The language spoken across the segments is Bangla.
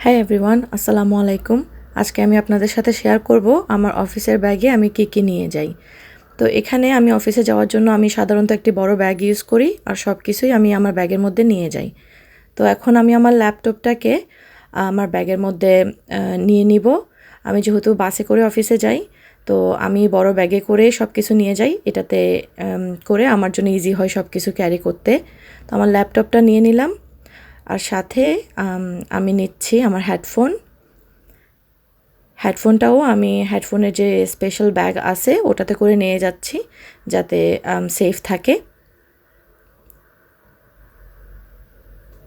হ্যাঁ এভরিওয়ান, আসসালামু আলাইকুম। আজকে আমি আপনাদের সাথে শেয়ার করব আমার অফিসের ব্যাগে আমি কী নিয়ে যাই। তো এখানে আমি অফিসে যাওয়ার জন্য আমি সাধারণত একটি বড় ব্যাগ ইউজ করি আর সব কিছুই আমি আমার ব্যাগের মধ্যে নিয়ে যাই। তো এখন আমি আমার ল্যাপটপটাকে আমার ব্যাগের মধ্যে নিয়ে নিব। আমি যেহেতু বাসে করে অফিসে যাই, তো আমি বড় ব্যাগে করে সব কিছু নিয়ে যাই। এটাতে করে আমার জন্য ইজি হয় সব কিছু ক্যারি করতে। তো আমার ল্যাপটপটা নিয়ে নিলাম, আর সাথে আমি নিচ্ছি আমার হেডফোনটাও আমি হেডফোনের যে স্পেশাল ব্যাগ আছে ওটাতে করে নিয়ে যাচ্ছি, যাতে সেফ থাকে।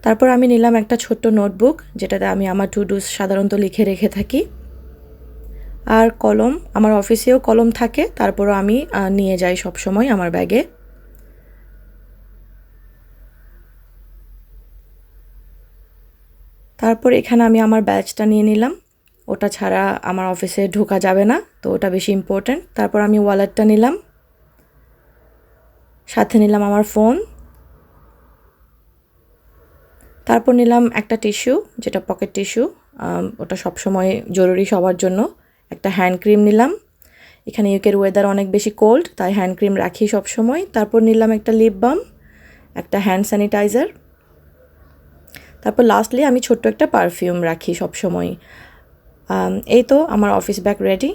তারপর আমি নিলাম একটা ছোট্ট নোটবুক, যেটাতে আমি আমার টু ডুস সাধারণত লিখে রেখে থাকি, আর কলম। আমার অফিসেও কলম থাকে, তারপরও আমি নিয়ে যাই সব সময় আমার ব্যাগে। তারপর এখানে আমি আমার ব্যাজটা নিয়ে নিলাম, ওটা ছাড়া আমার অফিসে ঢোকা যাবে না, তো ওটা বেশি ইম্পর্ট্যান্ট। তারপর আমি ওয়ালেটটা নিলাম, সাথে নিলাম আমার ফোন। তারপর নিলাম একটা টিস্যু, যেটা পকেট টিস্যু, ওটা সবসময় জরুরি সবার জন্য। একটা হ্যান্ড ক্রিম নিলাম, এখানে ইউকের ওয়েদার অনেক বেশি কোল্ড, তাই হ্যান্ড ক্রিম রাখি সবসময়। তারপর নিলাম একটা লিপ বাম, একটা হ্যান্ড স্যানিটাইজার। তারপর লাস্টলি আমি ছোট্ট একটা পারফিউম রাখি সবসময়। এই তো আমার অফিস ব্যাগ রেডি।